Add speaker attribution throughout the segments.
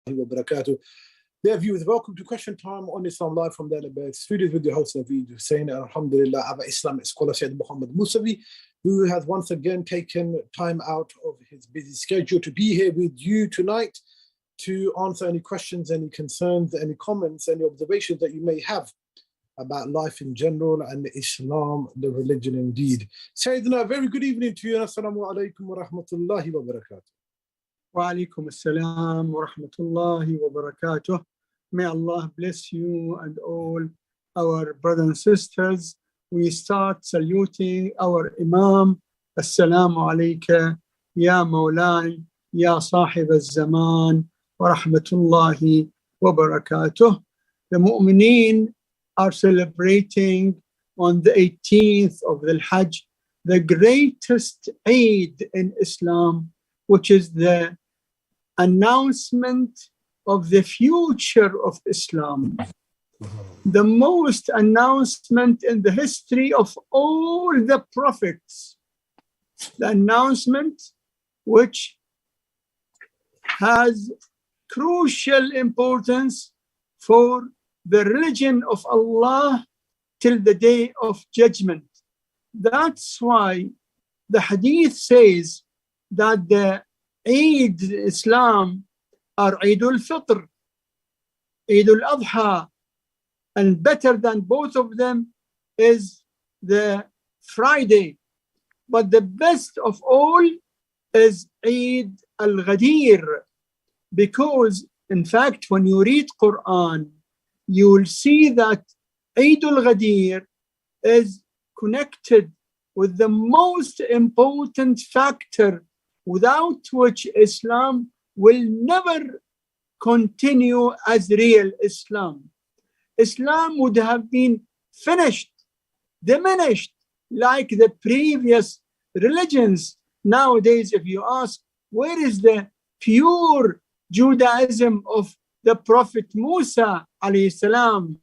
Speaker 1: Wabarakatuh. Dear viewers, welcome to Question Time on Islam Live from the Ahlebait studios with your host Naveed, Hussain, and Alhamdulillah, our Islamic scholar Syed Musawi, who has once again taken time out of his busy schedule to be here with you tonight to answer any questions, any concerns, any comments, any observations that you may have about life in general and Islam, the religion indeed. Sayyidina, a very good evening to you. Assalamu alaikum wa rahmatullahi wa barakatuh.
Speaker 2: Wa alaikum assalam wa rahmatullahi wa barakatuh. May Allah bless you and all our brothers and sisters. We start saluting our Imam. Assalamu alayka, ya Maulana, ya Sahib al-Zaman, wa rahmatullahi wa barakatuh. The Mu'mineen are celebrating on the 18th of the Hajj, the greatest Eid in Islam, which is the announcement of the future of Islam. The most announcement in the history of all the prophets. The announcement which has crucial importance for the religion of Allah till the day of judgment. That's why the hadith says that the Eid Islam are Eid al-Fitr, Eid al-Adha, and better than both of them is the Friday. But the best of all is Eid al-Ghadir, because in fact when you read Quran, you will see that Eid al-Ghadir is connected with the most important factor without which Islam will never continue as real Islam. Islam would have been finished, diminished, like the previous religions. Nowadays, if you ask, where is the pure Judaism of the Prophet Musa alayhi salam?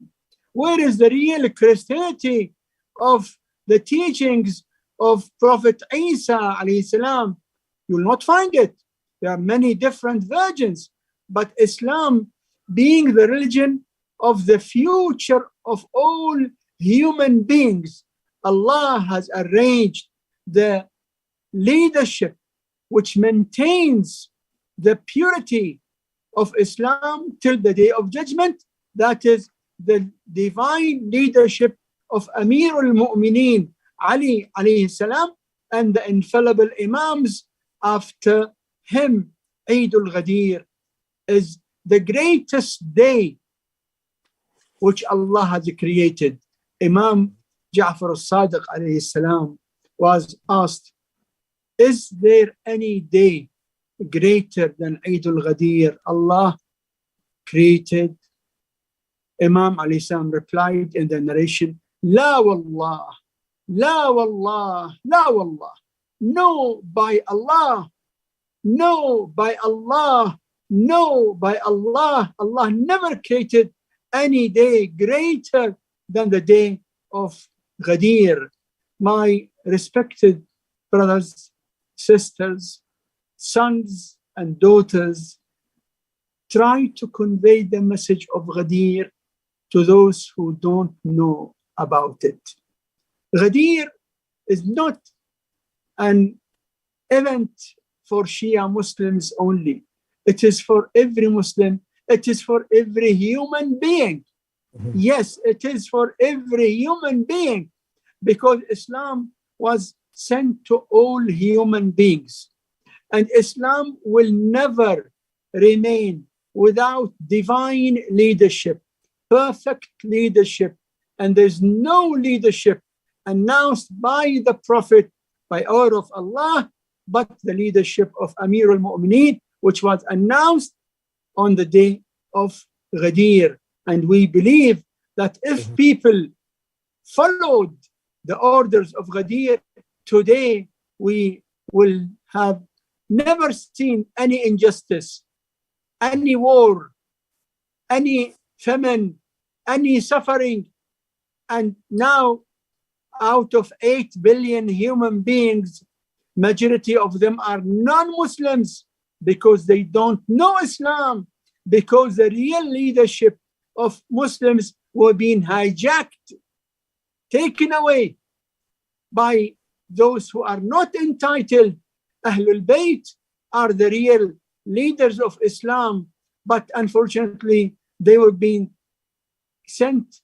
Speaker 2: Where is the real Christianity of the teachings of Prophet Isa alayhi salam? You will not find it. There are many different versions, but Islam being the religion of the future of all human beings, Allah has arranged the leadership which maintains the purity of Islam till the day of judgment. That is the divine leadership of Amir al-Mu'mineen Ali alayhi salam and the infallible Imams after him. Eid al-Ghadir is the greatest day which Allah has created. Imam Ja'far al-Sadiq alayhi salam was asked, is there any day greater than Eid al-Ghadir Allah created? Imam alayhi salam replied in the narration, La wallah, la wallah, la wallah. No, by Allah, no, by Allah, no, by Allah. Allah never created any day greater than the day of Ghadir. My respected brothers, sisters, sons and daughters, try to convey the message of Ghadir to those who don't know about it. Ghadir is not an event for Shia Muslims only. It is for every Muslim. It is for every human being. Yes, it is for every human being, because Islam was sent to all human beings. And Islam will never remain without divine leadership, perfect leadership. And there's no leadership announced by the Prophet by order of Allah, but the leadership of Amir al-Mu'mineen, which was announced on the day of Ghadir. And we believe that if people followed the orders of Ghadir, today we will have never seen any injustice, any war, any famine, any suffering. And now, out of 8 billion human beings, majority of them are non-Muslims because they don't know Islam. because the real leadership of Muslims were being hijacked, taken away by those who are not entitled. Ahlul Bayt are the real leaders of Islam, but unfortunately they were being sent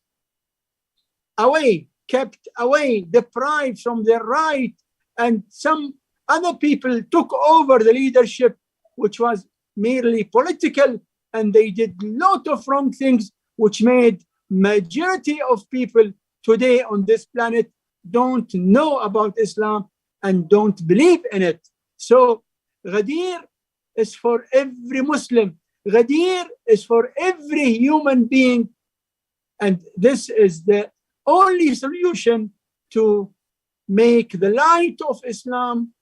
Speaker 2: away, kept away, deprived from their right, and some other people took over the leadership, which was merely political, and they did a lot of wrong things, which made majority of people today on this planet don't know about Islam and don't believe in it. So Ghadir is for every Muslim. Ghadir is for every human being. And this is the only solution to make the light of Islam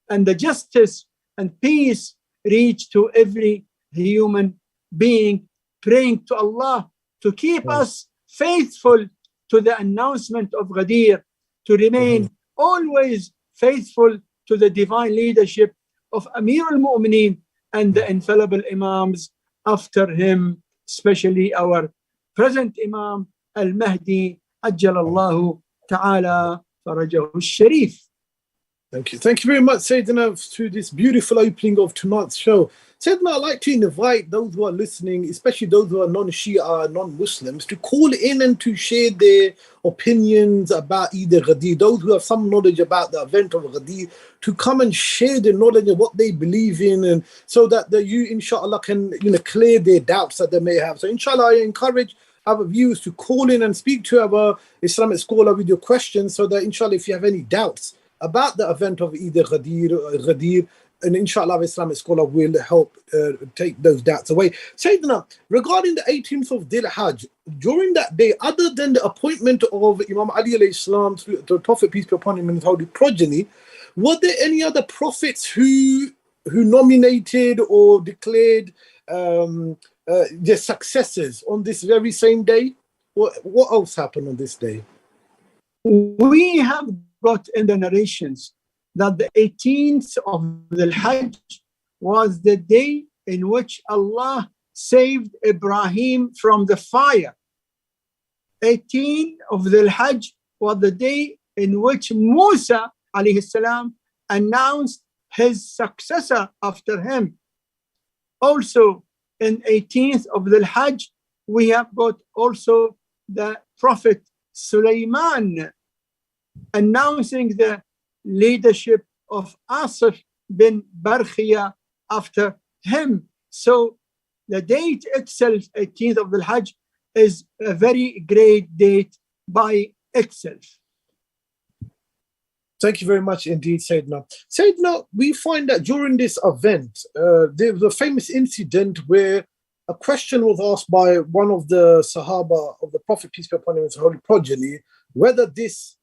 Speaker 2: and the justice and peace reach to every human being, praying to Allah to keep us faithful to the announcement of Ghadir, to remain always faithful to the divine leadership of Amir al-Mu'mineen and the infallible Imams after him, especially our present Imam al-Mahdi, Ajjalallahu Ta'ala Farajahu al-Sharif.
Speaker 1: Thank you. Thank you very much, Sayyidina, to this beautiful opening of tonight's show. Sayyidina, I'd like to invite those who are listening, especially those who are non-Shia, non-Muslims, to call in and to share their opinions about either Ghadir, those who have some knowledge about the event of Ghadir, to come and share their knowledge of what they believe in, and so that you, inshallah, can clear their doubts that they may have. So, inshallah, I encourage our viewers to call in and speak to our Islamic scholar with your questions, so that, inshallah, if you have any doubts about the event of either Ghadir, and inshallah, Islamic scholar will help take those doubts away. Sayyidina, regarding the 18th of Dhul Hajj, during that day, other than the appointment of Imam Ali alayhi salam to the Prophet, peace be upon him, and his holy progeny, were there any other prophets who nominated or declared their successors on this very same day? What else happened on this day?
Speaker 2: We have brought in the narrations that the 18th of Dhul Hajj was the day in which Allah saved Ibrahim from the fire. 18th of Dhul Hajj was the day in which Musa alayhi salam announced his successor after him. Also, in 18th of Dhul Hajj, we have got also the Prophet Sulaiman announcing the leadership of Asif bin Barkhia after him. So the date itself, 18th of Dhul Hajj, is a very great date by itself.
Speaker 1: Thank you very much indeed, Sayyidina. Sayyidina, we find that during this event, there was a famous incident where a question was asked by one of the Sahaba of the Prophet, peace be upon him, and his holy progeny, whether this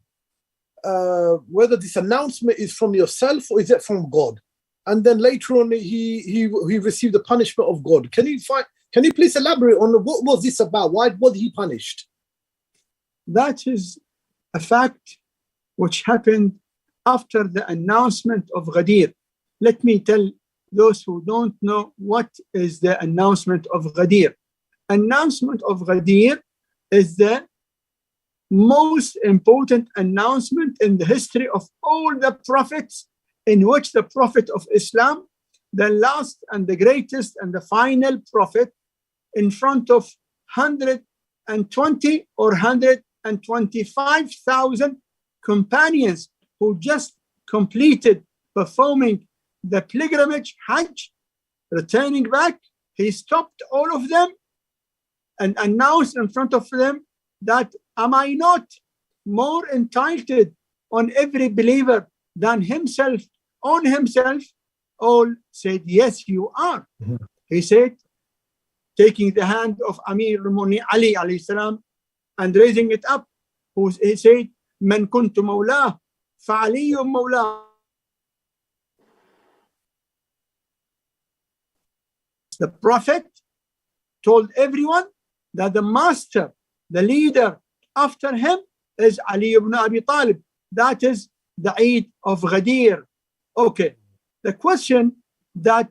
Speaker 1: announcement is from yourself or is it from God? And then later on, he received the punishment of God. Can you please elaborate on what was this about? Why was he punished?
Speaker 2: That is a fact which happened after the announcement of Ghadir. Let me tell those who don't know what is the announcement of Ghadir. Announcement of Ghadir is the most important announcement in the history of all the prophets, in which the Prophet of Islam, the last and the greatest and the final prophet, in front of 120 or 125,000 companions who just completed performing the pilgrimage Hajj, returning back, he stopped all of them and announced in front of them that, am I not more entitled on every believer than himself, on himself? All said, yes, you are. He said, taking the hand of Amir al-Mu'mineen Ali alayhi salam and raising it up, he said, Man kuntu mawlah, fa'aliyum mawlah. The Prophet told everyone that the master, the leader after him is Ali ibn Abi Talib. That is the Eid of Ghadir. Okay. The question that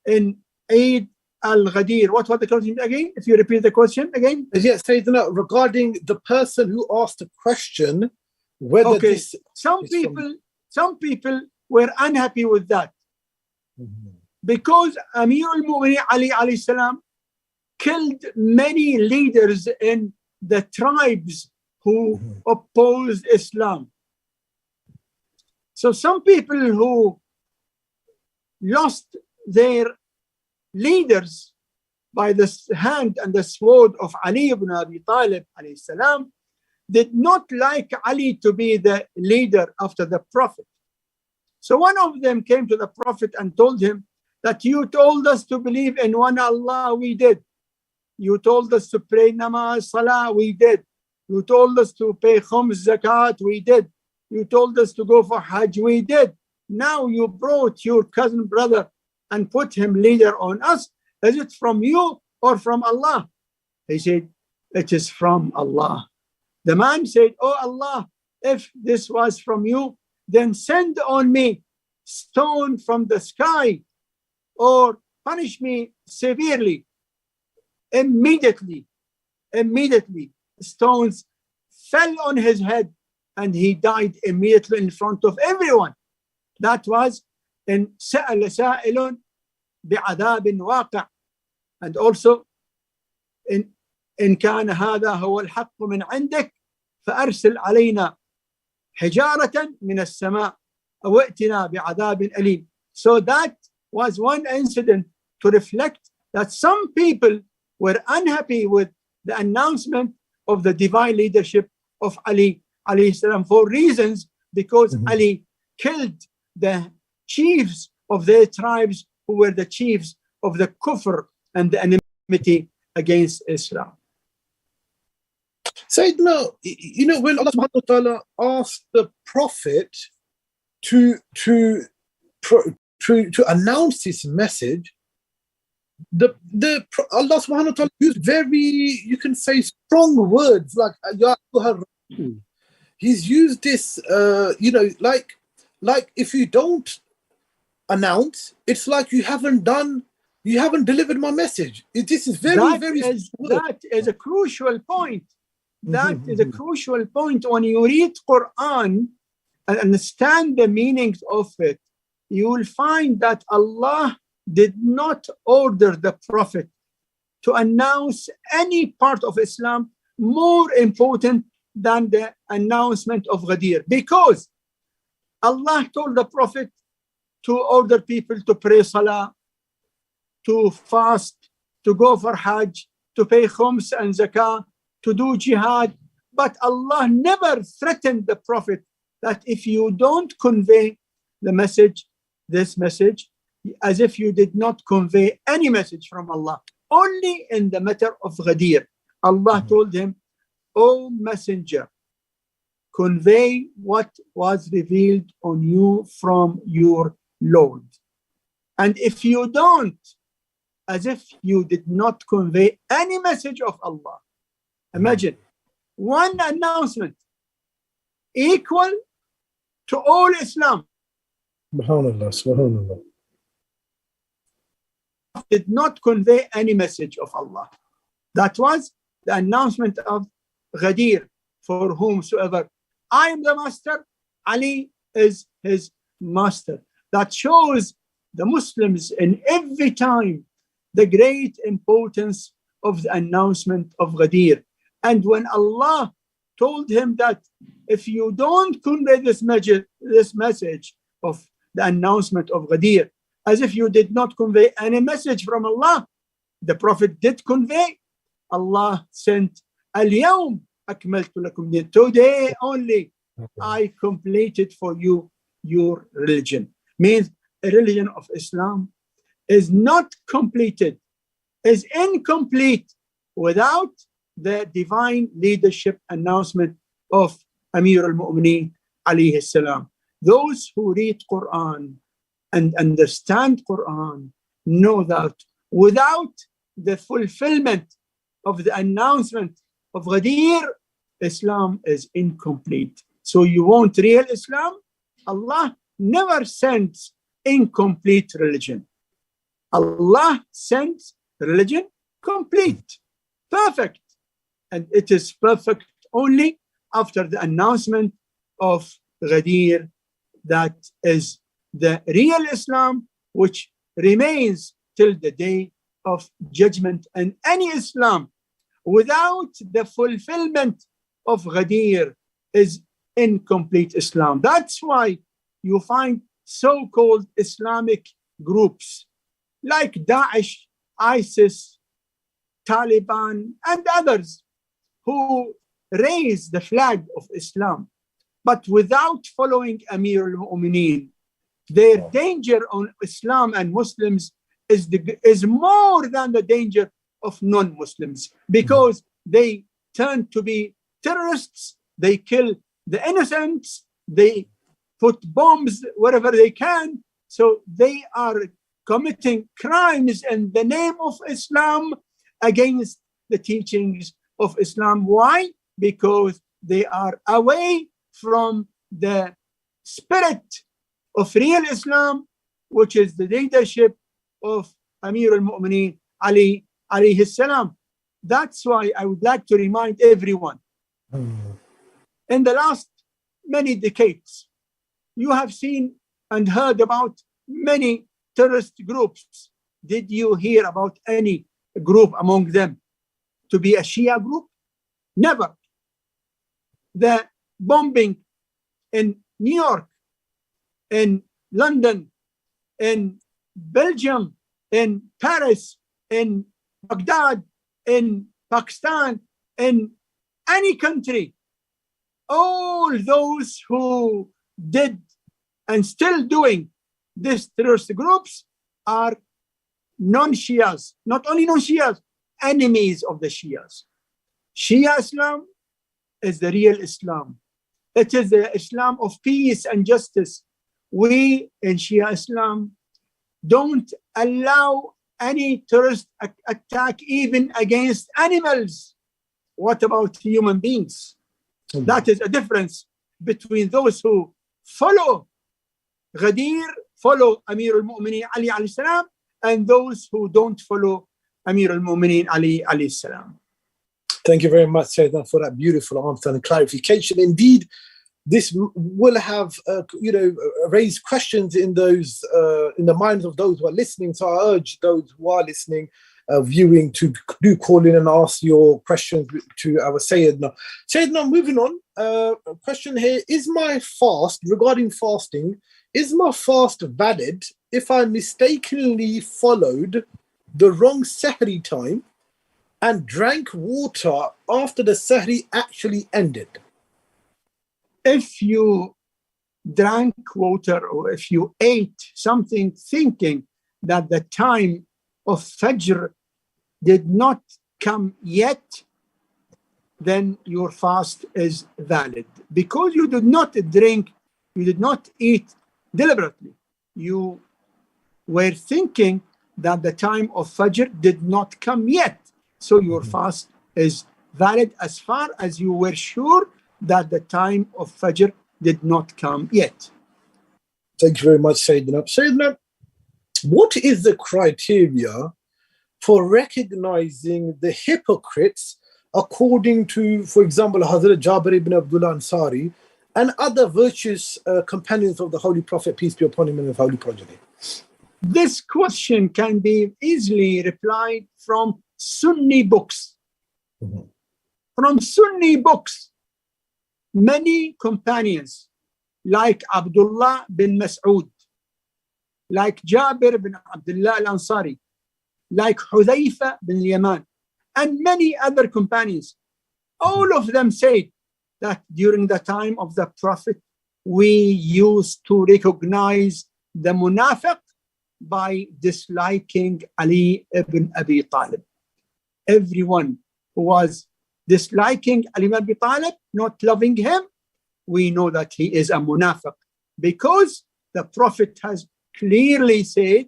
Speaker 2: in Eid Al-Ghadir. What was the question again? If you repeat the question again.
Speaker 1: Yes, Sayyidina, regarding the person who asked the question, whether this...
Speaker 2: Some people were unhappy with that. Because Amir al-Mu'minin Ali alayhi salam killed many leaders in the tribes who opposed Islam. So some people who lost their leaders by the hand and the sword of Ali ibn Abi Talib alayhi salam did not like Ali to be the leader after the Prophet. So one of them came to the Prophet and told him that you told us to believe in one Allah, we did. You told us to pray namaz, salah, we did. You told us to pay khums, zakat, we did. You told us to go for hajj, we did. Now you brought your cousin brother and put him leader on us. Is it from you or from Allah? He said, it is from Allah. The man said, oh Allah, if this was from you, then send on me stone from the sky or punish me severely. Immediately, stones fell on his head and he died immediately in front of everyone. That was in سأل سائل بعذاب واقع. And also إن كان هذا هو الحق من عندك فأرسل علينا حجارة من السماء أو ائتنا بعذاب أليم. So that was one incident to reflect that some people were unhappy with the announcement of the divine leadership of Ali alayhi salam for reasons because Ali killed the chiefs of their tribes who were the chiefs of the kufr and the enmity against Islam.
Speaker 1: Sayyidina, you know, when Allah subhanahu wa ta'ala asked the Prophet to announce his message, Allah subhanahu wa ta'ala used very, you can say, strong words like Ya ayyuhar rasul. He's used this, you know, like if you don't announce, it's like you haven't delivered my message. This is
Speaker 2: that is a crucial point. That is a crucial point. When you read Quran and understand the meanings of it, you will find that Allah did not order the Prophet to announce any part of Islam more important than the announcement of Ghadir, because Allah told the Prophet to order people to pray salah, to fast, to go for hajj, to pay khums and zakah, to do jihad. But Allah never threatened the Prophet that if you don't convey the message, this message, as if you did not convey any message from Allah. Only in the matter of Ghadir, Allah told him, O messenger, convey what was revealed on you from your Lord. And if you don't, as if you did not convey any message of Allah. Imagine one announcement equal to all Islam.
Speaker 1: Subhanallah, subhanallah.
Speaker 2: Did not convey any message of Allah. That was the announcement of Ghadir, for whomsoever I am the master, Ali is his master. That shows the Muslims in every time the great importance of the announcement of Ghadir. And when Allah told him that if you don't convey this message of the announcement of Ghadir, as if you did not convey any message from Allah, the Prophet did convey. Allah sent Al-Yawm Akmaltu lakum din. Today only I completed for you your religion. Means a religion of Islam is not completed, is incomplete without the divine leadership announcement of Amir al-Mu'mineen alayhi salam. Those who read Quran and understand Quran know that without the fulfillment of the announcement of Ghadir, Islam is incomplete. So you want real Islam? Allah never sends incomplete religion. Allah sends religion complete, perfect. And it is perfect only after the announcement of Ghadir, that is the real Islam, which remains till the day of judgment. And any Islam without the fulfillment of Ghadir is incomplete Islam. That's why you find so-called Islamic groups like Daesh, ISIS, Taliban, and others who raise the flag of Islam, but without following Amir al-Mu'mineen. Their danger on Islam and Muslims is more than the danger of non-Muslims, because they turn to be terrorists, they kill the innocents, they put bombs wherever they can. So they are committing crimes in the name of Islam against the teachings of Islam. Why? Because they are away from the spirit of real Islam, which is the leadership of Amir al-Mu'mineen Ali alayhi salam. That's why I would like to remind everyone, in the last many decades, you have seen and heard about many terrorist groups. Did you hear about any group among them to be a Shia group? Never. The bombing in New York, in London, in Belgium, in Paris, in Baghdad, in Pakistan, in any country, all those who did and still doing these terrorist groups are non-Shias, not only non-Shias, enemies of the Shias. Shia Islam is the real Islam. It is the Islam of peace and justice. We in Shia Islam don't allow any terrorist attack even against animals. What about human beings? That is a difference between those who follow Ghadir, follow Amir al-Mu'mineen Ali alayhi salam, and those who don't follow Amir al-Mu'mineen Ali alayhi salam.
Speaker 1: Thank you very much, Syed, for that beautiful answer and clarification. Indeed, this will have, raised questions in those, in the minds of those who are listening. So I urge those who are listening, viewing, to do call in and ask your questions to our Syed. Syed, now moving on. A question here: is my fast, regarding fasting, is my fast valid if I mistakenly followed the wrong Sahri time and drank water after the Sahri actually ended?
Speaker 2: If you drank water or if you ate something thinking that the time of Fajr did not come yet, then your fast is valid, because you did not drink, you did not eat deliberately. You were thinking that the time of Fajr did not come yet. So your fast is valid as far as you were sure that the time of Fajr did not come yet.
Speaker 1: Thank you very much, Sayyidina. Sayyidina, what is the criteria for recognizing the hypocrites according to, for example, Hazrat Jabir ibn Abdullah Ansari and other virtuous companions of the Holy Prophet, peace be upon him, and his holy progeny?
Speaker 2: This question can be easily replied from Sunni books. From Sunni books, many companions like Abdullah bin Mas'ud, like Jabir bin Abdullah al-Ansari, like Hudhayfa bin Yaman, and many other companions, all of them said that during the time of the Prophet, we used to recognize the munafiq by disliking Ali ibn Abi Talib. Everyone who was disliking Ali ibn Abi Talib, not loving him, we know that he is a munafiq, because the Prophet has clearly said,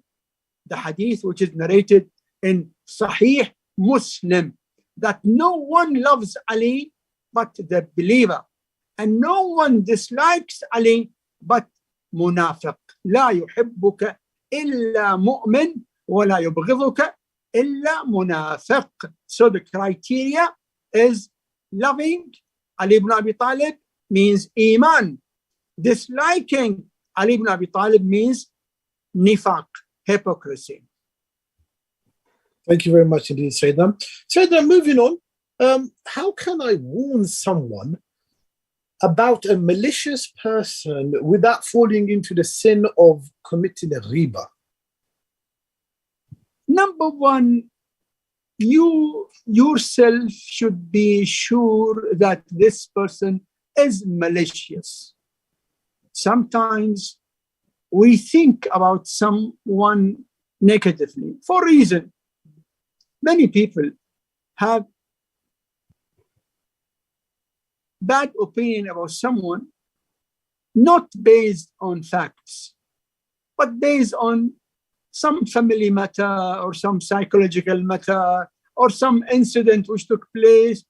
Speaker 2: the hadith which is narrated in Sahih Muslim, that no one loves Ali but the believer, and no one dislikes Ali but munafiq. لا يحبك إلا مؤمن ولا يبغضك إلا منافق. So the criteria is loving Ali ibn Abi Talib means Iman. Disliking Ali ibn Abi Talib means nifaq, hypocrisy.
Speaker 1: Thank you very much indeed, Sayyidina. Sayyidina, moving on, how can I warn someone about a malicious person without falling into the sin of committing a riba?
Speaker 2: Number one, you yourself should be sure that this person is malicious. Sometimes we think about someone negatively for a reason. Many people have bad opinion about someone, not based on facts, but based on some family matter or some psychological matter or some incident which took place,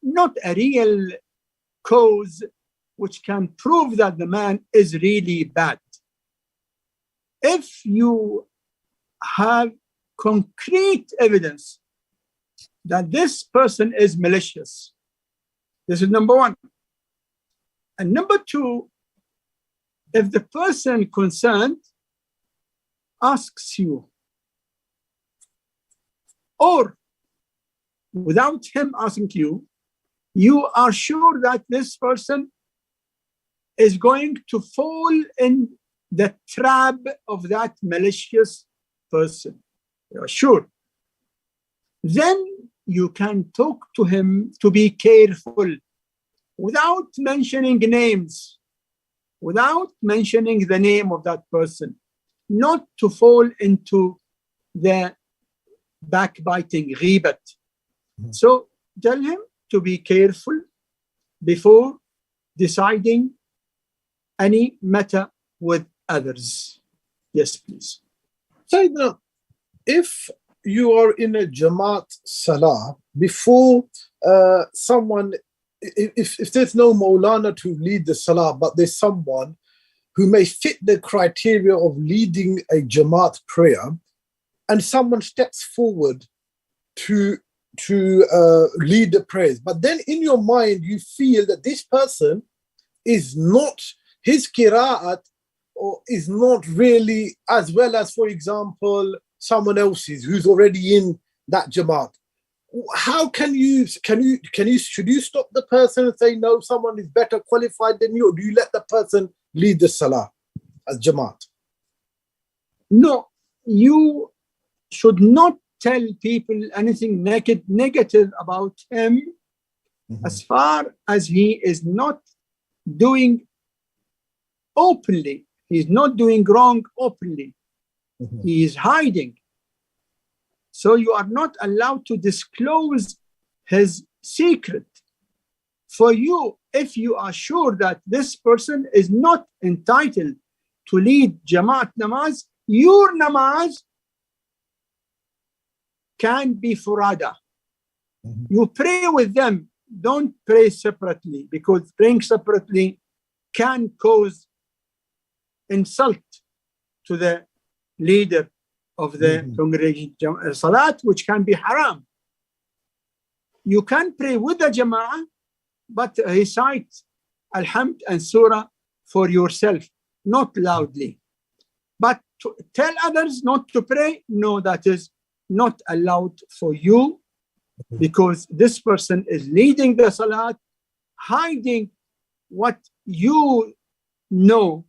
Speaker 2: not a real cause which can prove that the man is really bad. If you have concrete evidence that this person is malicious, this is number one. And number two, if the person concerned asks you, or without him asking you, you are sure that this person is going to fall in the trap of that malicious person. You are sure. Then you can talk to him to be careful without mentioning names, without mentioning the name of that person, not to fall into the backbiting, ghibat. So tell him to be careful before deciding any matter with others. Yes, please.
Speaker 1: Sayyidina, if you are in a Jamaat Salah, before someone, if there's no Maulana to lead the Salah, but there's someone who may fit the criteria of leading a Jamaat prayer, and someone steps forward to lead the prayers, but then in your mind you feel that this person is not, his qira'at or is not really as well as, for example, someone else's who's already in that Jamaat. How should you stop the person and say, no, someone is better qualified than you, or do you let the person lead the Salah as Jamaat?
Speaker 2: No, you should not tell people anything negative about him as far as he is not doing openly. He's not doing wrong openly. He is hiding. So you are not allowed to disclose his secret. For you, if you are sure that this person is not entitled to lead Jamaat namaz, your namaz can be furada. You pray with them, don't pray separately, because praying separately can cause insult to the leader of the congregation salat, which can be haram. You can pray with the jama'ah, but recite alhamd and surah for yourself, not loudly. But to tell others not to pray, no, that is not allowed for you, because this person is leading the salat, hiding what you know.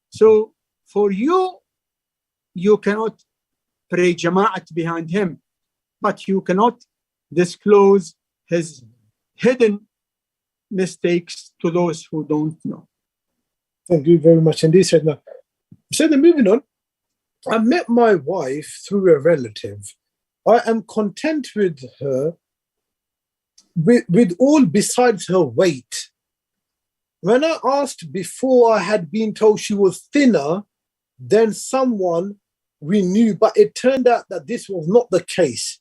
Speaker 2: So for you, you cannot pray jama'at behind him, but you cannot disclose his hidden mistakes to those who don't know.
Speaker 1: Thank you very much indeed, Sayyidina. So then moving on, I met my wife through a relative. I am content with her with all besides her weight. When I asked before, I had been told she was thinner than someone we knew, but it turned out that this was not the case.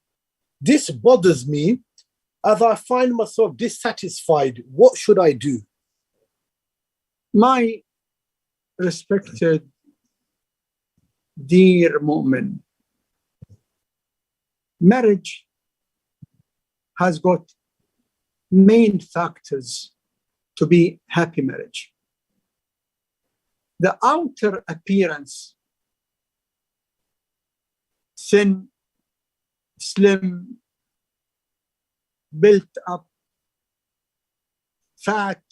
Speaker 1: This bothers me as I find myself dissatisfied. What should I do?
Speaker 2: My respected dear mu'min, marriage has got main factors to be happy marriage. The outer appearance, thin, slim, built up, fat,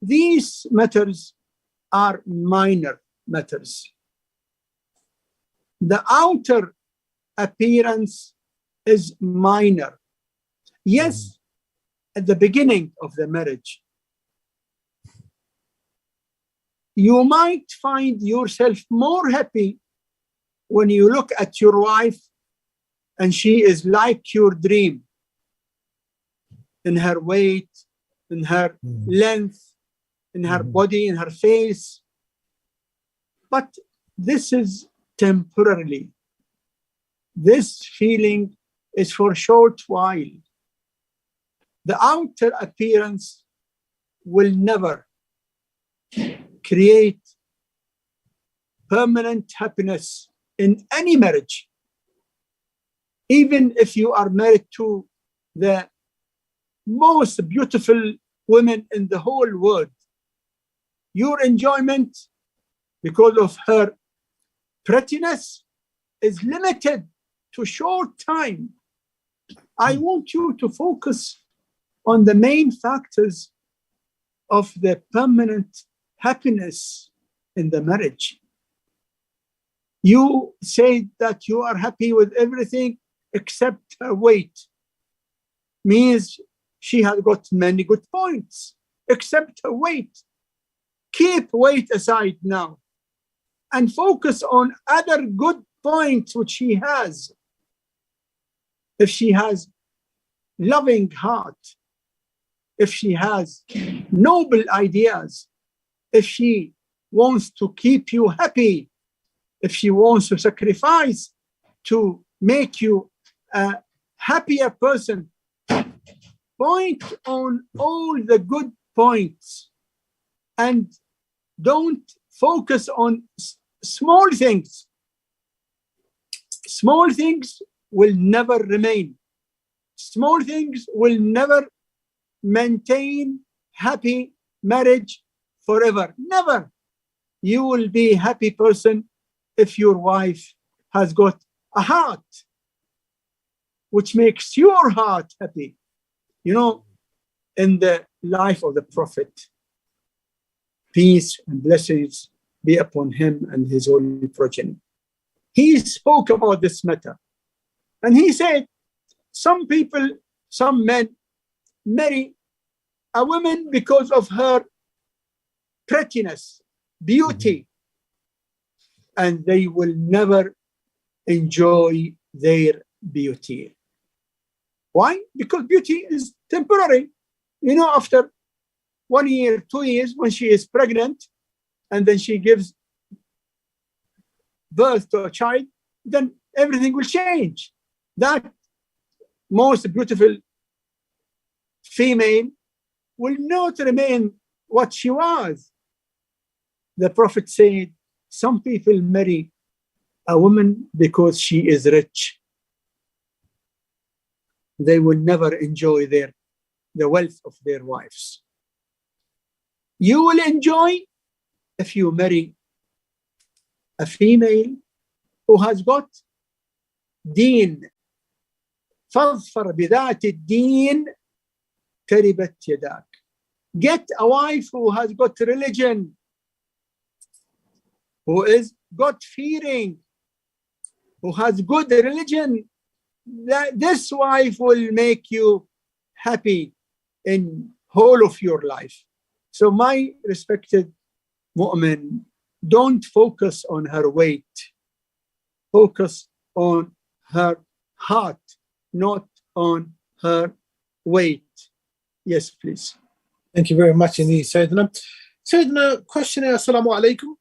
Speaker 2: these matters are minor matters. The outer appearance is minor. Yes, at the beginning of the marriage, you might find yourself more happy when you look at your wife and she is like your dream in her weight, in her length, in her body, in her face. But this is temporarily. This feeling is for a short while. The outer appearance will never create permanent happiness in any marriage. Even if you are married to the most beautiful women in the whole world, your enjoyment because of her prettiness is limited to a short time. I want you to focus on the main factors of the permanent happiness in the marriage. You say that you are happy with everything except her weight. Means she has got many good points, except her weight. Keep weight aside now and focus on other good points which she has. If she has loving heart, if she has noble ideas, if she wants to keep you happy, if she wants to sacrifice to make you a happier person, point on all the good points and don't focus on small things. Small things will never remain. Small things will never maintain happy marriage forever. Never. You will be a happy person if your wife has got a heart which makes your heart happy. You know, in the life of the Prophet, peace and blessings be upon him and his holy progeny, he spoke about this matter. And he said, some people, some men marry a woman because of her prettiness, beauty, and they will never enjoy their beauty. Why? Because beauty is temporary. You know, after 1 year, 2 years, when she is pregnant, and then she gives birth to a child, then everything will change. That most beautiful female will not remain what she was. The Prophet said, some people marry a woman because she is rich. They will never enjoy the wealth of their wives. You will enjoy if you marry a female who has got deen. فاظفر بذات الدين تربت يداك. Get a wife who has got religion, who is God-fearing, who has good religion. This wife will make you happy in whole of your life. So my respected mu'min, don't focus on her weight. Focus on her heart, not on her weight. Yes, please.
Speaker 1: Thank you very much indeed, Sayyidina. Sayyidina, questioner, assalamu alaikum.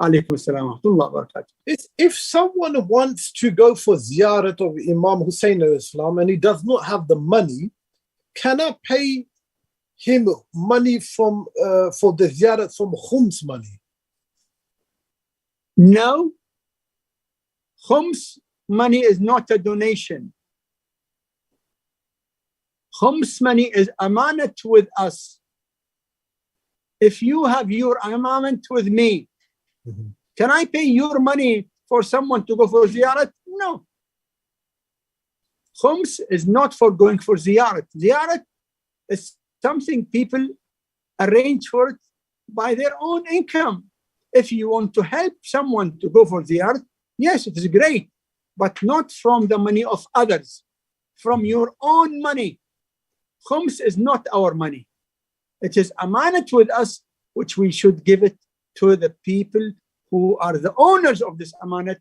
Speaker 2: Alaikum assalam wa rahmatullahi wa barakatuh.
Speaker 1: If someone wants to go for ziyarat of Imam Hussain al-Islam and he does not have the money, can I pay him money from for the ziyarat from khums money?
Speaker 2: No. Khums money is not a donation. Khums money is amanat with us. If you have your amanat with me, can I pay your money for someone to go for ziyarat? No. Khums is not for going for ziyarat. Ziyarat is something people arrange for it by their own income. If you want to help someone to go for ziyarat, yes, it is great, but not from the money of others, from your own money. Khums is not our money. It is amanat with us, which we should give it to the people who are the owners of this amanat.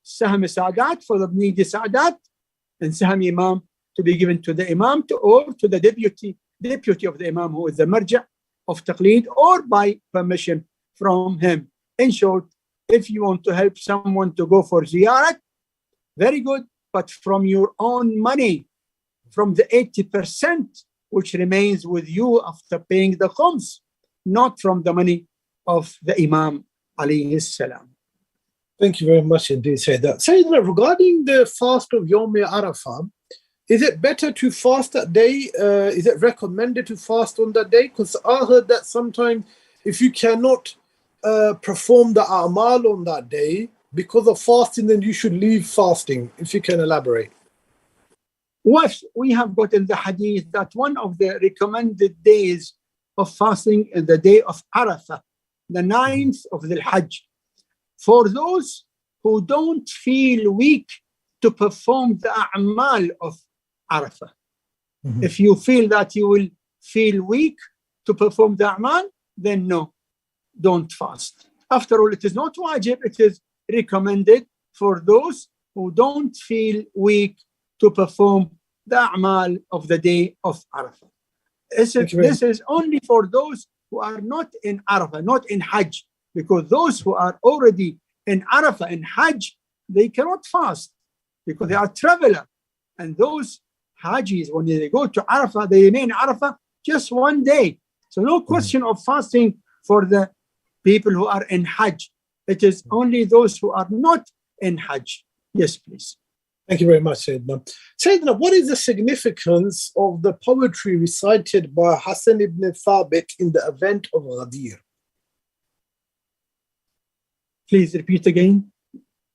Speaker 2: Sahm Saadat for the needy Saadat, and Sahm Imam to be given to the Imam or to the deputy of the Imam, who is the marja of taqleed, or by permission from him. In short, if you want to help someone to go for ziyarat, very good, but from your own money, from the 80% which remains with you after paying the khums, not from the money of the Imam alayhi salam.
Speaker 1: Thank you very much indeed, Syed. Sayyidina, regarding the fast of Yawm Arafah, is it better to fast that day? Is it recommended to fast on that day? Because I heard that sometimes if you cannot perform the a'mal on that day because of fasting, then you should leave fasting. If you can elaborate.
Speaker 2: What we have got in the hadith that one of the recommended days of fasting is the day of Arafah, the 9th of the Hajj. For those who don't feel weak to perform the a'mal of Arafah. If you feel that you will feel weak to perform the a'mal, then no, don't fast. After all, it is not wajib, it is recommended for those who don't feel weak to perform the a'mal of the day of Arafah. This is only for those who are not in Arafah, not in Hajj, because those who are already in Arafah, in Hajj, they cannot fast because they are traveler. And those Hajis, when they go to Arafah, they remain in Arafah just one day. So no question of fasting for the people who are in Hajj. It is only those who are not in Hajj. Yes, please.
Speaker 1: Thank you very much, Sayyidina. Sayyidina, what is the significance of the poetry recited by Hassan ibn Thabit in the event of Ghadir?
Speaker 2: Please repeat again.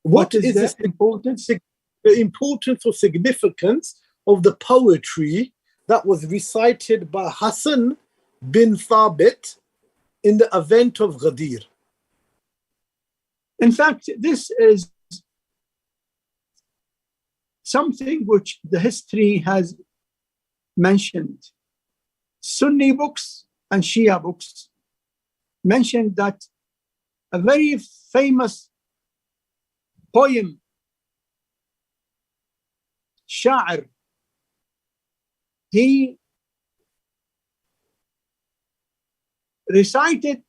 Speaker 2: What is the importance?
Speaker 1: The importance or significance of the poetry that was recited by Hassan bin Thabit in the event of Ghadir.
Speaker 2: In fact, this is something which the history has mentioned. Sunni books and Shia books mentioned that a very famous poem, Sha'ir, he recited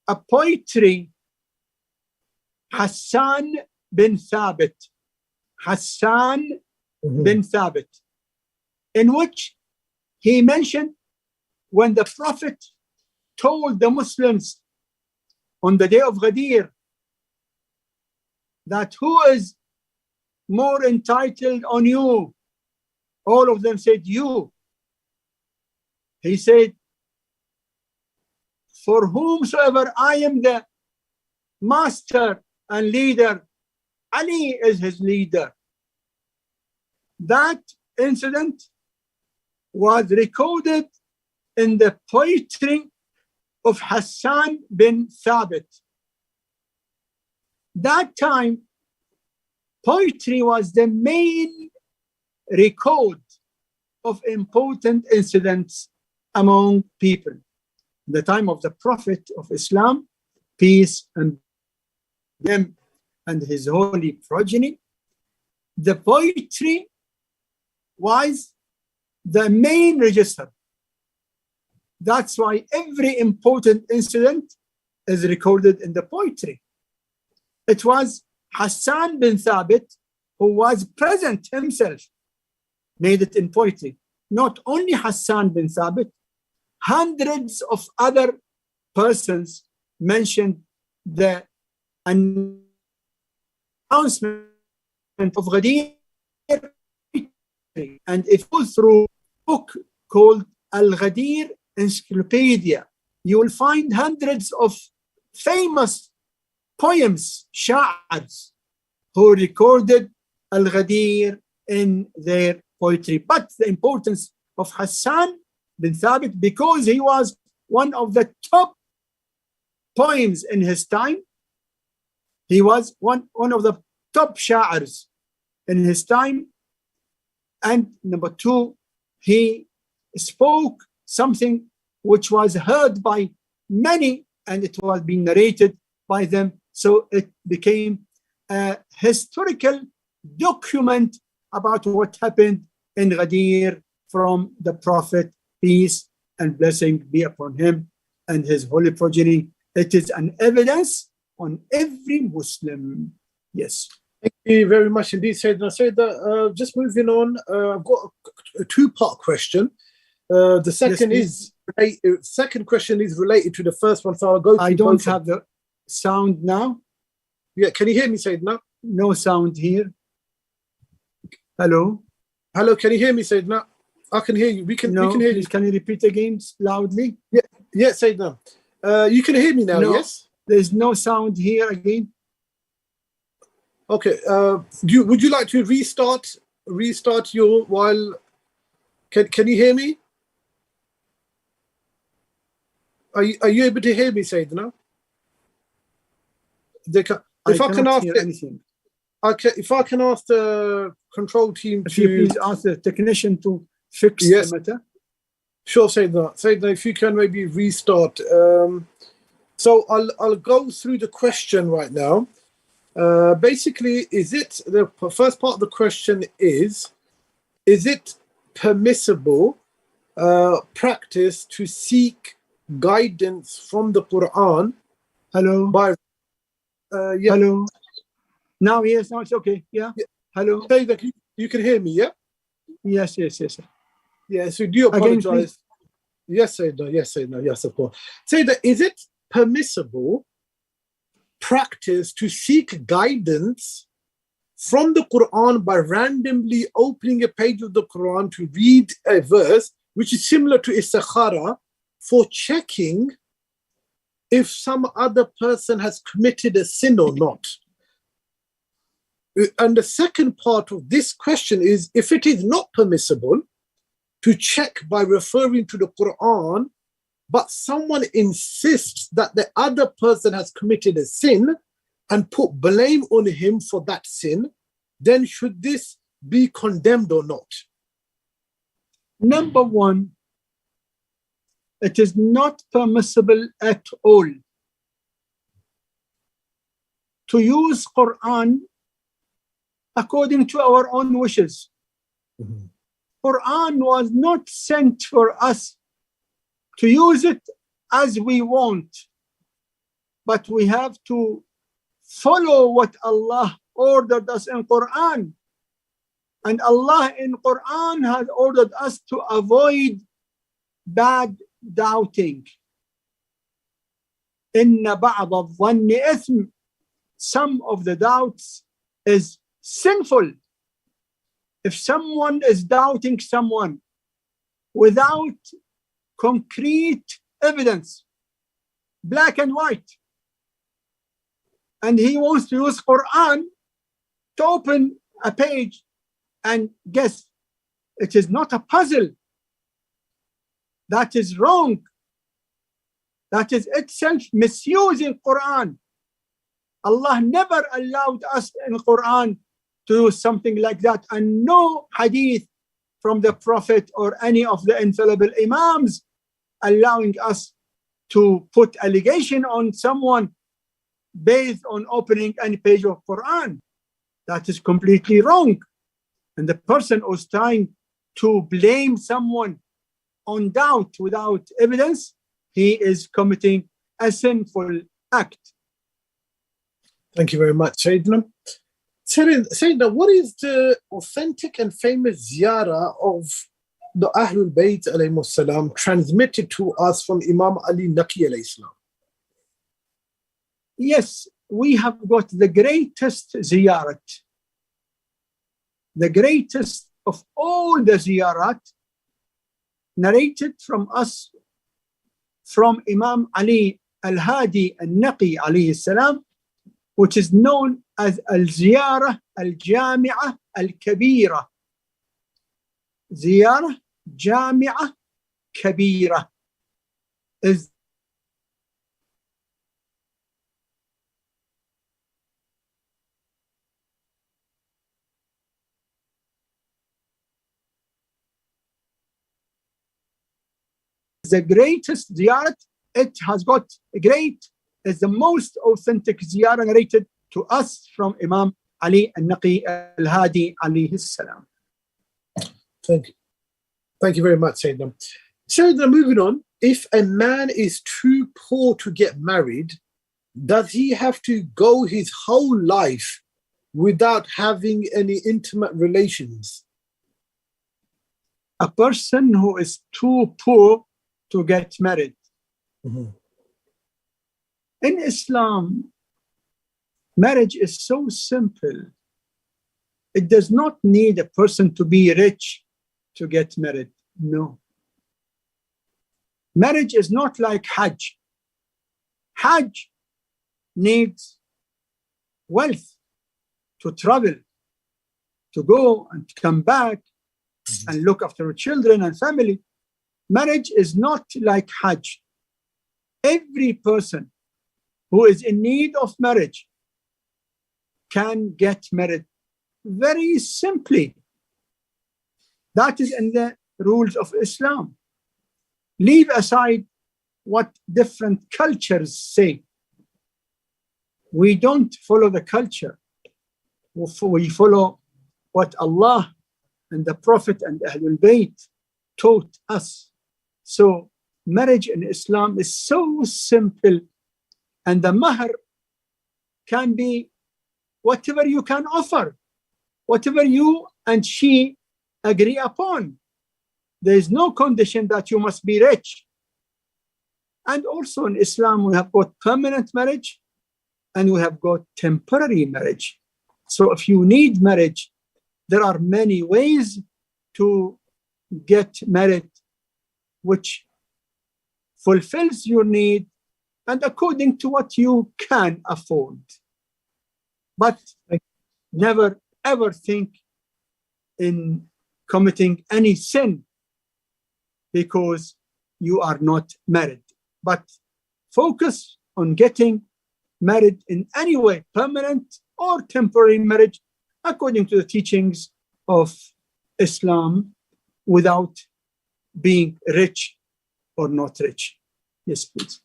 Speaker 2: a poetry, Hassan bin Thabit, Hassan bin Thabit, in which he mentioned when the Prophet told the Muslims on the day of Ghadir that who is more entitled on you? All of them said, you. He said, for whomsoever I am the master and leader, Ali is his leader. That incident was recorded in the poetry of Hassan bin Thabit. That time, poetry was the main record of important incidents among people. The time of the Prophet of Islam, peace and him and his holy progeny, the poetry was the main register. That's why every important incident is recorded in the poetry. It was Hassan bin Thabit who was present himself, made it in poetry. Not only Hassan bin Thabit, hundreds of other persons mentioned the announcement of Ghadir. And if you go through a book called Al-Ghadir Encyclopedia, you will find hundreds of famous poems, sha'ars, who recorded Al-Ghadir in their poetry. But the importance of Hassan bin Thabit, because he was one of the top poems in his time, he was one of the top sha'ars in his time. And number two, he spoke something which was heard by many, and it was being narrated by them. So it became a historical document about what happened in Ghadir from the Prophet, peace and blessing be upon him and his holy progeny. It is an evidence on every Muslim. Yes.
Speaker 1: Thank you very much indeed, Syed. Now, Syed, just moving on, I've got a two-part question. The second second question is related to the first one, so I'll go.
Speaker 2: I don't have the sound now.
Speaker 1: Yeah, can you hear me, Syed? Now?
Speaker 2: No sound here. Hello.
Speaker 1: Hello, can you hear me, Syed? Now? I can hear you. We can hear you.
Speaker 2: Can you repeat again loudly?
Speaker 1: Yeah, Syed. Now. You can hear me now. No, yes.
Speaker 2: There's no sound here again.
Speaker 1: Okay. Would you like to restart your while? Can you hear me? Are you able to hear me, Syed? No. If I can ask anything. If I can ask the control team
Speaker 2: to please ask the technician to fix the matter.
Speaker 1: Sure, Syed. Syed, if you can maybe restart. So I'll go through the question right now. Basically, the first part of the question is it permissible practice to seek guidance from the Quran?
Speaker 2: Hello. Hello. Now, yes, now it's okay. Yeah. Hello.
Speaker 1: Say that you can hear me, yeah?
Speaker 2: Yes.
Speaker 1: Yeah, so do you apologize? Yes, I know. Yes, of course. Say that, is it permissible practice to seek guidance from the Quran by randomly opening a page of the Quran to read a verse, which is similar to istikhara, for checking if some other person has committed a sin or not? And the second part of this question is, if it is not permissible to check by referring to the Quran, but someone insists that the other person has committed a sin and put blame on him for that sin, then should this be condemned or not?
Speaker 2: Number one, it is not permissible at all to use Quran according to our own wishes. Mm-hmm. Quran was not sent for us to use it as we want, but we have to follow what Allah ordered us in Quran. And Allah in Quran has ordered us to avoid bad doubting. Inna ba'd al-dhanni ithm. Some of the doubts is sinful. If someone is doubting someone without concrete evidence, black and white, and he wants to use Quran to open a page and guess, it is not a puzzle. That is wrong. That is itself misusing Quran. Allah never allowed us in Quran to do something like that, and no hadith from the Prophet or any of the infallible Imams allowing us to put allegation on someone based on opening any page of Quran. That is completely wrong. And the person who's trying to blame someone on doubt without evidence, he is committing a sinful act.
Speaker 1: Thank you very much, Sayyidina. Sayyidina, what is the authentic and famous ziyarah of the Ahlebait alayhi salam transmitted to us from Imam Ali Naqvi alayhi salam?
Speaker 2: Yes, we have got the greatest ziyarat the greatest of all the ziyarat, narrated from us, from Imam Ali al-Hadi al-Naqi alayhi salam, which is known as al-Ziyarah al-Jami'ah al-Kabira. Ziyarah Jami'ah Kabira is the greatest ziyarat. It has got great, is the most authentic ziyarah narrated to us from Imam Ali al-Naqi al-Hadi alayhi salam.
Speaker 1: Thank you. Thank you very much, Sayyidina. So moving on, if a man is too poor to get married, does he have to go his whole life without having any intimate relations?
Speaker 2: A person who is too poor to get married.
Speaker 1: Mm-hmm.
Speaker 2: In Islam, marriage is so simple. It does not need a person to be rich to get married. No. Marriage is not like Hajj. Hajj needs wealth to travel, to go and come back and look after children and family. Marriage is not like Hajj. Every person who is in need of marriage can get married very simply. That is in the rules of Islam. Leave aside what different cultures say. We don't follow the culture. We follow what Allah and the Prophet and Ahlebait taught us. So marriage in Islam is so simple, and the mahr can be whatever you can offer, whatever you and she agree upon. There is no condition that you must be rich. And also in Islam, we have got permanent marriage and we have got temporary marriage. So if you need marriage, there are many ways to get married, which fulfills your need and according to what you can afford. But never ever think in committing any sin because you are not married. But focus on getting married in any way, permanent or temporary marriage, according to the teachings of Islam, without being rich or not rich. Yes, please.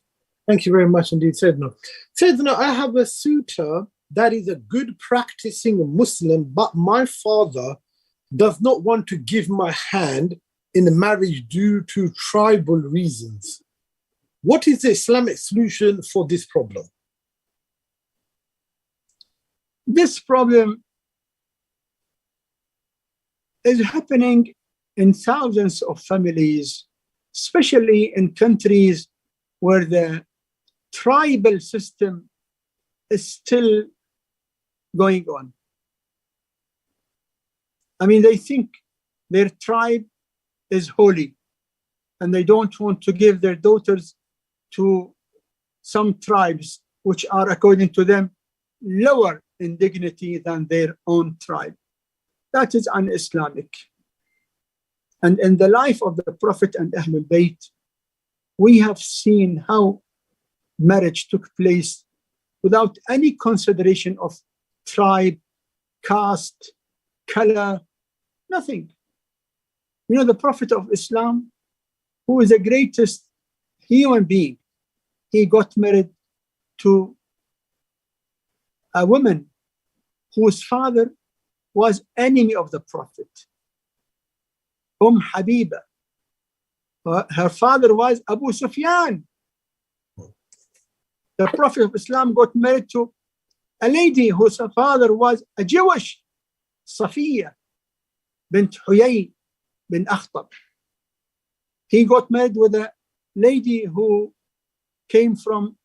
Speaker 1: Thank you very much indeed, Sayyidina. Sayyidina, I have a suitor that is a good practicing Muslim, but my father does not want to give my hand in the marriage due to tribal reasons. What is the Islamic solution for this problem?
Speaker 2: This problem is happening in thousands of families, especially in countries where the tribal system is still going on. I mean, they think their tribe is holy and they don't want to give their daughters to some tribes which are, according to them, lower in dignity than their own tribe. That is un-Islamic. And in the life of the Prophet and Ahlul Bayt, we have seen how marriage took place without any consideration of tribe, caste, color, nothing. You know, the Prophet of Islam, who is the greatest human being, he got married to a woman whose father was enemy of the Prophet, Habiba. Her father was Abu Sufyan. The Prophet of Islam got married to a lady whose father was a Jewish, Safiya bint Huyay bin Akhtab. He got married with a lady who came from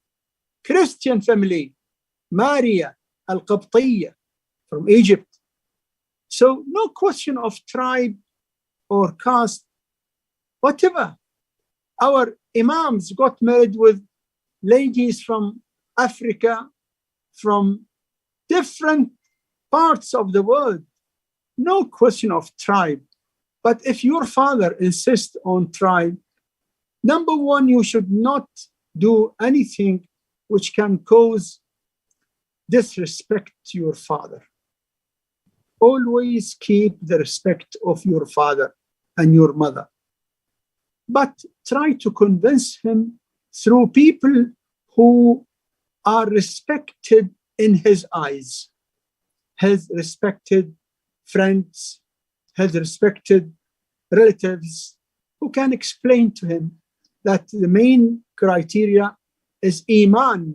Speaker 2: Christian family, Maria Al-Qibtiyya from Egypt. So no question of tribe or caste, whatever. Our imams got married with ladies from Africa, from different parts of the world. No question of tribe. But if your father insists on tribe, number one, you should not do anything which can cause disrespect to your father. Always keep the respect of your father and your mother. But try to convince him through people who are respected in his eyes, his respected friends, his respected relatives, who can explain to him that the main criteria is Iman,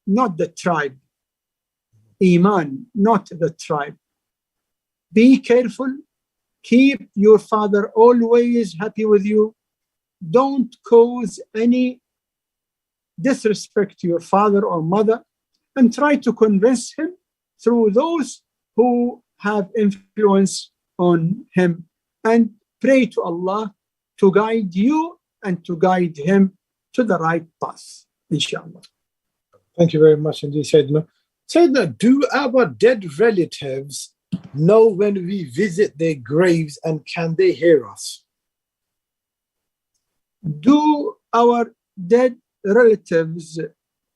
Speaker 2: not the tribe. Iman, not the tribe. Be careful. Keep your father always happy with you. Don't cause any disrespect to your father or mother, and try to convince him through those who have influence on him, and pray to Allah to guide you and to guide him to the right path, inshallah.
Speaker 1: Thank you very much indeed, Sayyidina. Sayyidina, do our dead relatives know when we visit their graves, and can they hear us?
Speaker 2: Do our dead relatives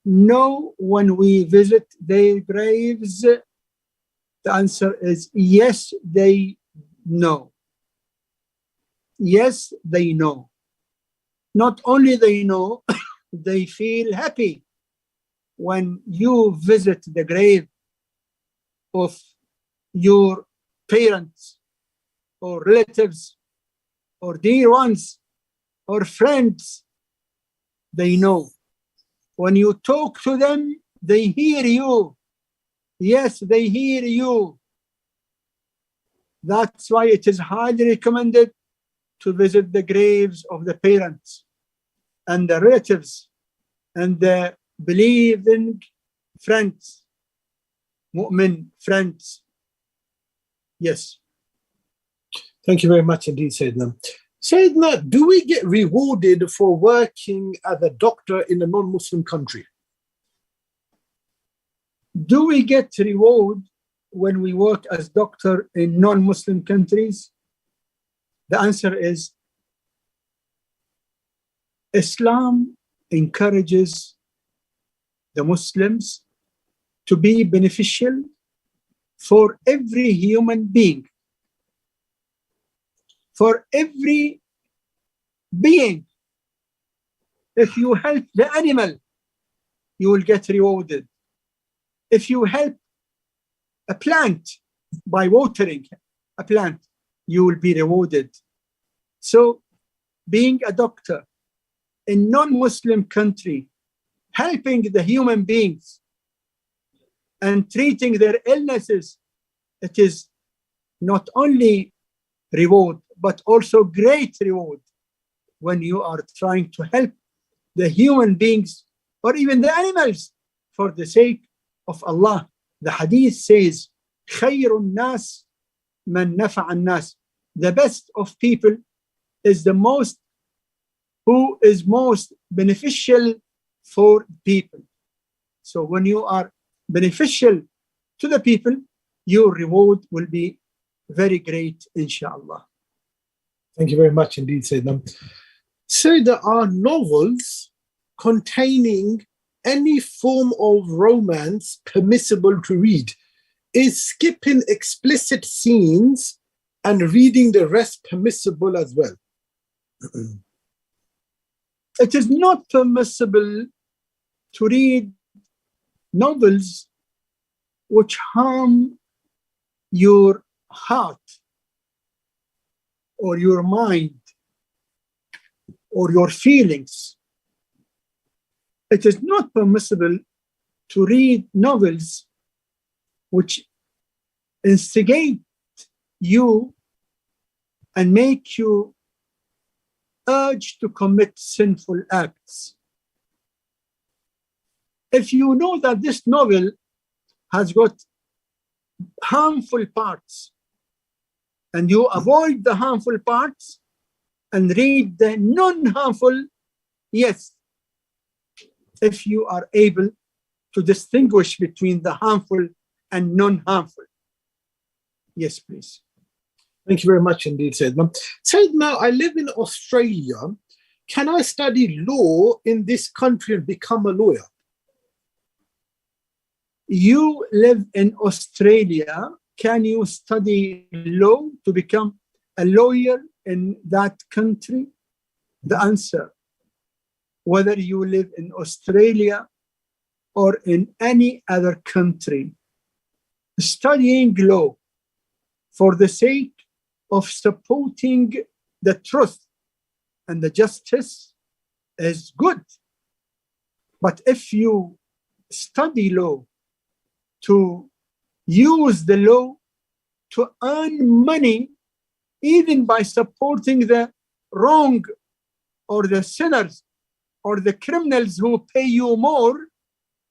Speaker 2: know when we visit their graves? The answer is yes, they know. Yes, they know. Not only they know, they feel happy when you visit the grave of your parents or relatives or dear ones or friends. They know. When you talk to them, they hear you. Yes, they hear you. That's why it is highly recommended to visit the graves of the parents and the relatives and the believing friends, mu'min friends. Yes.
Speaker 1: Thank you very much indeed, Sayyidina. Sayyidina, do we get rewarded for working as a doctor in a non-Muslim country?
Speaker 2: Do we get reward when we work as doctor in non-Muslim countries? The answer is Islam encourages the Muslims to be beneficial for every human being. For every being. If you help the animal, you will get rewarded. If you help a plant by watering a plant, you will be rewarded. So being a doctor in non-Muslim country, helping the human beings and treating their illnesses, it is not only reward, but also great reward when you are trying to help the human beings or even the animals for the sake of Allah. The hadith says, خَيْرُ النَّاسِ مَنْ نَفَعَ النَّاسِ. The best of people is the most, who is most beneficial for people. So when you are beneficial to the people, your reward will be very great, inshallah.
Speaker 1: Thank you very much indeed, Sayyidina. So there are novels containing any form of romance permissible to read. Is skipping explicit scenes and reading the rest permissible as well?
Speaker 2: It is not permissible to read novels which harm your heart or your mind or your feelings. It is not permissible to read novels which instigate you and make you urge to commit sinful acts. If you know that this novel has got harmful parts and you avoid the harmful parts and read the non-harmful, yes, if you are able to distinguish between the harmful and non-harmful. Yes, please.
Speaker 1: Thank you very much indeed, Syed. Syed, now I live in Australia. Can I study law in this country and become a lawyer?
Speaker 2: You live in Australia. Can you study law to become a lawyer in that country? The answer, whether you live in Australia or in any other country, studying law for the sake of supporting the truth and the justice is good. But if you study law to use the law to earn money, even by supporting the wrong or the sinners or the criminals who pay you more,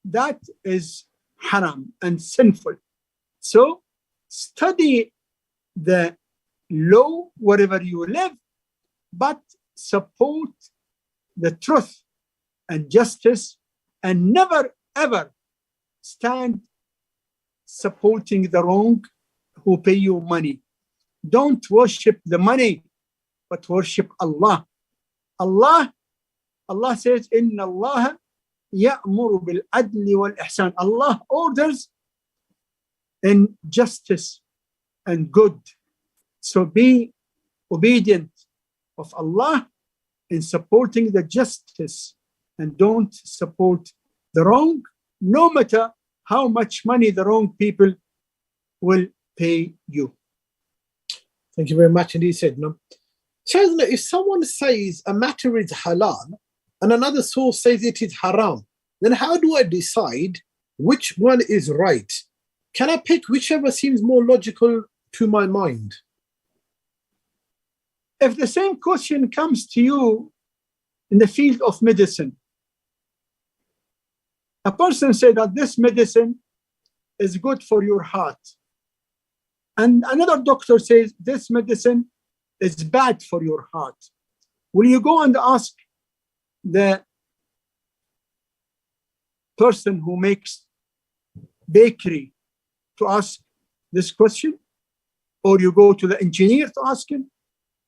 Speaker 2: that is haram and sinful. So study the law wherever you live, but support the truth and justice, and never ever stand supporting the wrong who pay you money. Don't worship the money, but worship Allah. Allah says, Inna Allah ya'muru bil adli wal ihsan. Allah orders in justice and good. So be obedient of Allah in supporting the justice, and don't support the wrong, no matter how much money the wrong people will pay you.
Speaker 1: Thank you very much indeed, Syed. So if someone says a matter is halal and another source says it is haram, then how do I decide which one is right? Can I pick whichever seems more logical to my mind?
Speaker 2: If the same question comes to you in the field of medicine, a person said that this medicine is good for your heart, and another doctor says this medicine is bad for your heart, will you go and ask the person who makes bakery to ask this question? Or you go to the engineer to ask him?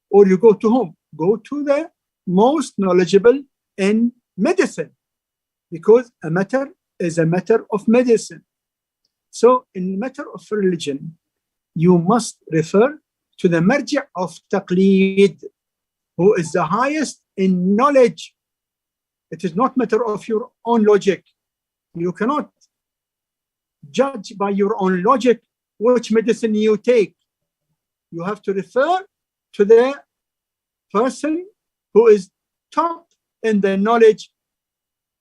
Speaker 2: Or you go to whom? Go to the most knowledgeable in medicine, because a matter is a matter of medicine. So in matter of religion, you must refer to the marji' of taqleed, who is the highest in knowledge. It is not matter of your own logic. You cannot judge by your own logic which medicine you take. You have to refer to the person who is top in the knowledge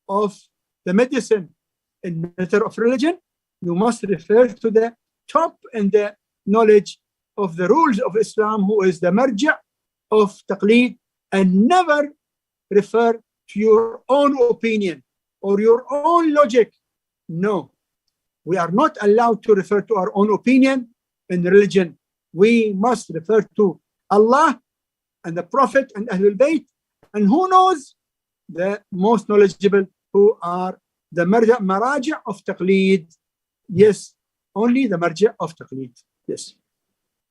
Speaker 2: of the medicine. In matter of religion, you must refer to the top in the knowledge of the rules of Islam, who is the marji' of taqleed, and never refer to your own opinion or your own logic. No, we are not allowed to refer to our own opinion in religion. We must refer to Allah and the Prophet and Ahlebait, and who knows, the most knowledgeable, who are the maraji' of taqleed. Yes, only the marji' of taqleed. Yes.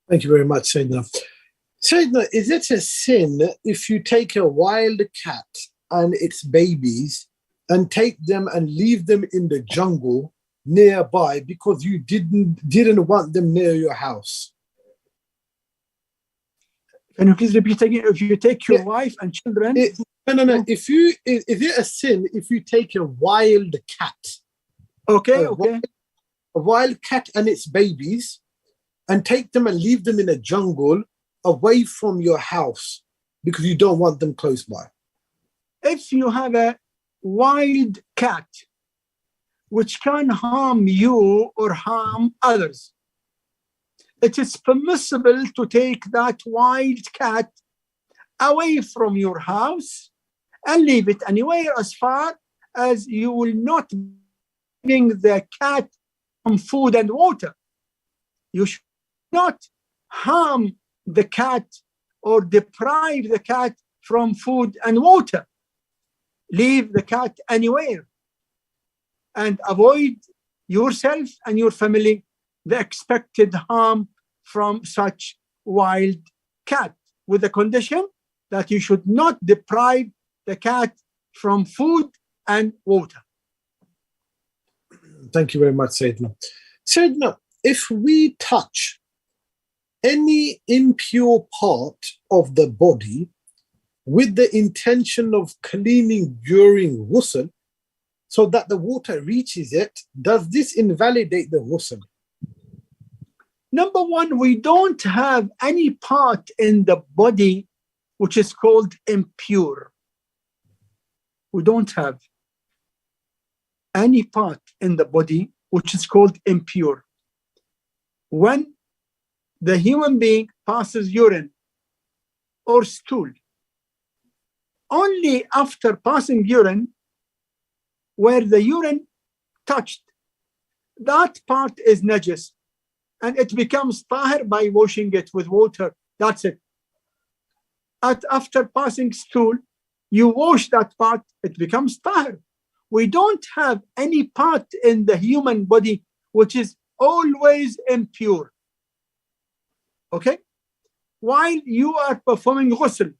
Speaker 1: Thank you very much, Sayyidina. Sayyidina, is it a sin if you take a wild cat and its babies and take them and leave them in the jungle nearby because you didn't want them near your house?
Speaker 2: Can you please repeat again? If you take your wife and children?
Speaker 1: No. Is it a sin if you take a wild cat?
Speaker 2: Okay.
Speaker 1: A wild cat and its babies and take them and leave them in a jungle away from your house because you don't want them close by?
Speaker 2: If you have a wild cat which can harm you or harm others, it is permissible to take that wild cat away from your house and leave it anywhere, as far as you will not bring the cat some food and water. You should not harm the cat or deprive the cat from food and water. Leave the cat anywhere and avoid yourself and your family the expected harm from such wild cat, with the condition that you should not deprive the cat from food and water.
Speaker 1: Thank you very much, Sayyidina. Sayyidina, if we touch any impure part of the body with the intention of cleaning during ghusl, so that the water reaches it, does this invalidate the ghusl?
Speaker 2: Number one, we don't have any part in the body which is called impure. We don't have any part in the body which is called impure. When the human being passes urine or stool, only after passing urine, where the urine touched, that part is najis, and it becomes tahir by washing it with water. That's it. After passing stool, you wash that part, it becomes tahir. We don't have any part in the human body which is always impure. Okay? While you are performing ghusl,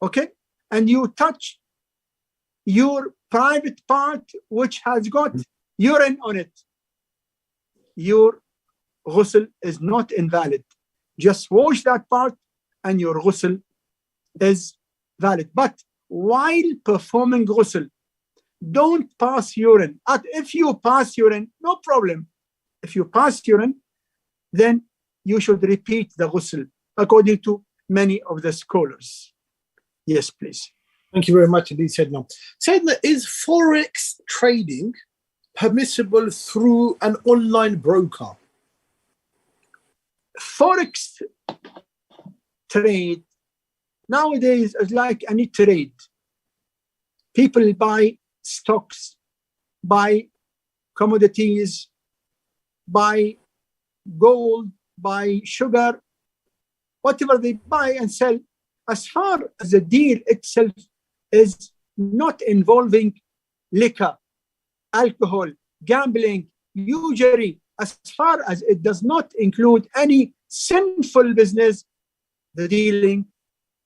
Speaker 2: okay, and you touch your private part which has got urine on it, your ghusl is not invalid. Just wash that part and your ghusl is valid. But while performing ghusl, don't pass urine. If you pass urine, no problem. If you pass urine, then you should repeat the ghusl, according to many of the scholars. Yes, please.
Speaker 1: Thank you very much indeed, Sayyidina. Sayyidina, is Forex trading permissible through an online broker?
Speaker 2: Forex trade nowadays is like any trade. People buy stocks, buy commodities, buy gold, buy sugar, whatever they buy and sell, as far as the deal itself is not involving liquor, alcohol, gambling, usury, as far as it does not include any sinful business, the dealing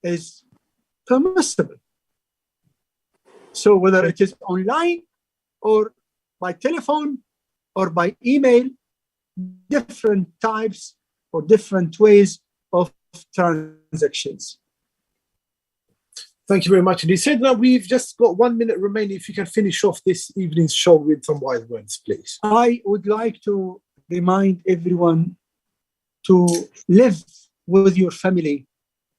Speaker 2: is permissible. So whether it is online or by telephone or by email, different types or different ways of transactions.
Speaker 1: Thank you very much. And he said that we've just got 1 minute remaining. If you can finish off this evening's show with some wise words, please.
Speaker 2: I would like to remind everyone to live with your family.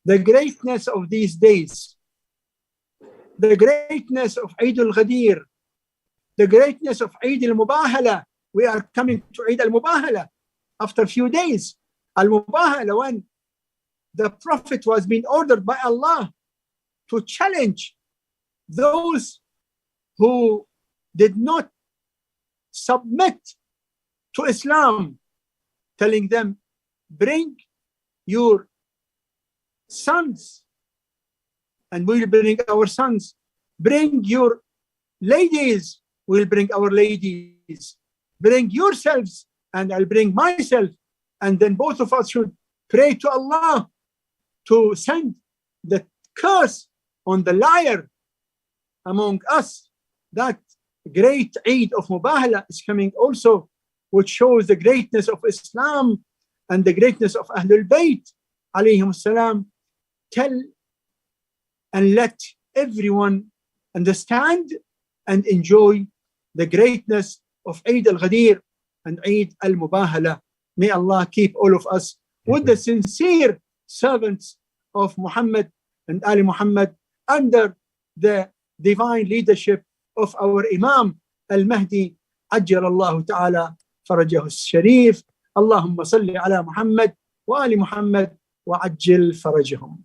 Speaker 2: The greatness of these days, the greatness of Eid al-Ghadir, the greatness of Eid al-Mubahala. We are coming to Eid al-Mubahala after a few days. Al-Mubahala, when the Prophet was being ordered by Allah to challenge those who did not submit to Islam, telling them, bring your sons and we'll bring our sons. Bring your ladies, we'll bring our ladies. Bring yourselves and I'll bring myself. And then both of us should pray to Allah to send the curse on the liar among us. That great Eid of Mubahala is coming also, which shows the greatness of Islam and the greatness of Ahlul Bayt alayhim salam. Tell and let everyone understand and enjoy the greatness of Eid al-Ghadir and Eid al-Mubahala. May Allah keep all of us with the sincere servants of Muhammad and Ali Muhammad under the divine leadership of our Imam al-Mahdi Ajjal Allah Ta'ala Farajahu al-Sharif. Allahumma salli ala Muhammad wa Ali Muhammad wa ajjil farajahum.